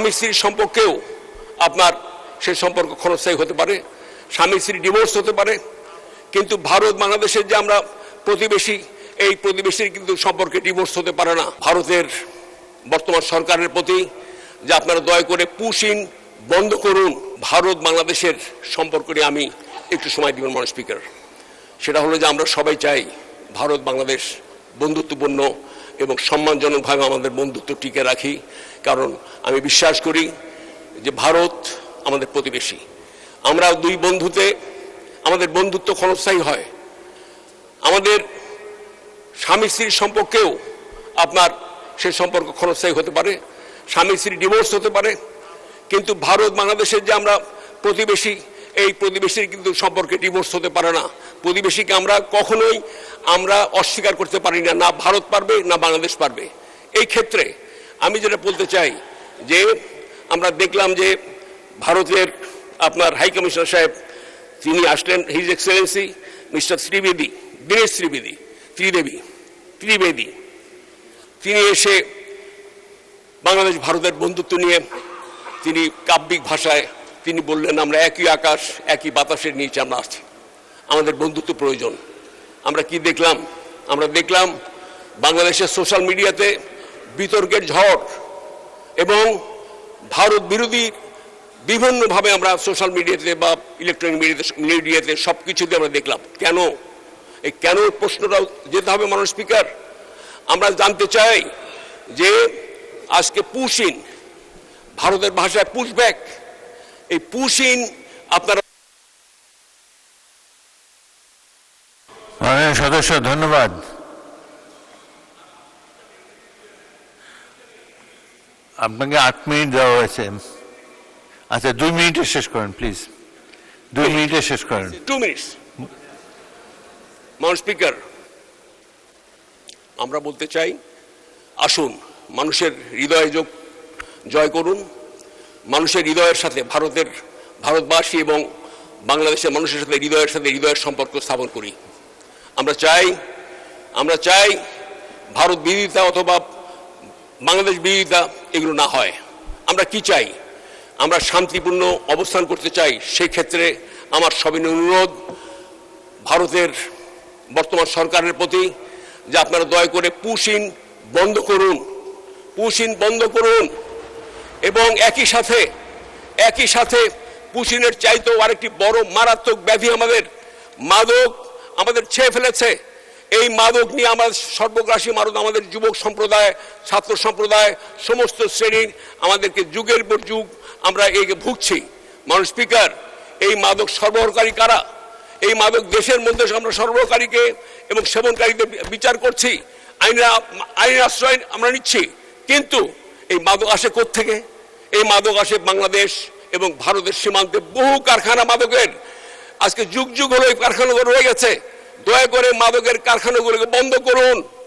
স্বামী স্ত্রীর সম্পর্কেও আপনার সেই সম্পর্ক ক্ষণস্থায়ী হতে পারে, স্বামী স্ত্রী ডিভোর্স হতে পারে, কিন্তু ভারত বাংলাদেশের যে আমরা প্রতিবেশী, এই প্রতিবেশীর কিন্তু সম্পর্কে ডিভোর্স হতে পারে না। ভারতের বর্তমান সরকারের প্রতি যে আপনারা দয়া করে পুশিং বন্ধ করুন। ভারত বাংলাদেশের সম্পর্কে আমি একটু সময় দিবেন মাননীয় স্পিকার। সেটা হলো যে আমরা সবাই চাই ভারত বাংলাদেশ বন্ধুত্বপূর্ণ এবং সম্মানজনকভাবে আমাদের বন্ধুত্ব টিকে রাখি, কারণ আমি বিশ্বাস করি যে ভারত আমাদের প্রতিবেশী। আমরা দুই বন্ধুতে আমাদের বন্ধুত্ব ক্ষণস্থায়ী হয়। আমাদের স্বামী স্ত্রীর সম্পর্কেও আপনার সেই সম্পর্ক ক্ষণস্থায়ী হতে পারে, স্বামী স্ত্রী ডিভোর্স হতে পারে, কিন্তু ভারত বাংলাদেশের যে আমরা প্রতিবেশী, এই প্রতিবেশীর কিন্তু সম্পর্কে ডিভোর্স হতে পারে না। প্রতিবেশীকে আমরা কখনোই অস্বীকার করতে পারি না, না ভারত পারবে না বাংলাদেশ পারবে। এই ক্ষেত্রে আমি যেটা বলতে চাই যে আমরা দেখলাম যে ভারতের আপনার হাই কমিশনার সাহেব তিনি আসলেন, his Excellency mister Dinesh Trivedi, তিনি এসে বাংলাদেশ ভারতের বন্ধুত্ব নিয়ে তিনি কাব্যিক ভাষায় তিনি বললেন, আমরা একই আকাশ একই বাতাসের নিচে আমরা আছি, আমাদের বন্ধুত্ব প্রয়োজন। আমরা কি দেখলাম? আমরা দেখলাম বাংলাদেশের সোশ্যাল মিডিয়াতে বিতর্কের ঝড় এবং ভারত বিরোধী বিভিন্নভাবে আমরা সোশ্যাল মিডিয়াতে বা ইলেকট্রনিক মিডিয়াতে সব কিছুতে আমরা দেখলাম। কেন? এই কেন প্রশ্নটা যেতে হবে মাননীয় স্পিকার। আমরা জানতে চাই যে আজকে পুশিং, ভারতের ভাষায় পুশব্যাক, এই পুশিং আপনারা। মাননীয় সদস্য, ধন্যবাদ। আপনাকে 8 মিনিট দেওয়া হয়েছে। আচ্ছা, 2 মিনিটে শেষ করেন প্লিজ, 2 মিনিটে শেষ করেন। 2 মিনিটস। মাননীয় স্পিকার, আমরা বলতে চাই আসুন মানুষের হৃদয় জয় করুন, মানুষের হৃদয়ের সাথে ভারতবাসী এবং বাংলাদেশের মানুষের সাথে হৃদয়ের সম্পর্ক স্থাপন করি। আমরা চাই ভারত বিরোধিতা অথবা বাংলাদেশ বিরোধিতা এগুলো না হয়। আমরা কি চাই? আমরা শান্তিপূর্ণ অবস্থান করতে চাই। সেই ক্ষেত্রে আমার সবিনয় অনুরোধ ভারতের বর্তমান সরকারের প্রতি যে আপনারা দয়া করে পুশিং বন্ধ করুন এবং একই সাথে পুশিংয়ের চাইতেও আরেকটি বড় মারাত্মক ব্যাধি আমাদের ছেয়ে ফেলেছে। এই মাদক নিয়ে আমার সর্বগ্রাসী মাদক আমাদের যুবক সম্প্রদায়, ছাত্র সম্প্রদায়, সমস্ত শ্রেণীর আমাদেরকে যুগের পর যুগ আমরা একে ভুগছি। মাননীয় স্পিকার, এই মাদক সরবরাহকারী কারা? এই মাদক দেশের মধ্যে আমরা সরবরাহকারীকে এবং সেবনকারীদের বিচার করছি, আইনের আশ্রয় আমরা নিচ্ছি, কিন্তু এই মাদক আসে কোত্থেকে? এই মাদক আসে বাংলাদেশ এবং ভারতের সীমান্তে বহু কারখানা মাদকের। আজকে যুগ হলো এই কারখানাগুলো রয়ে গেছে। দয়া করে মাদকের কারখানাগুলোকে বন্ধ করুন।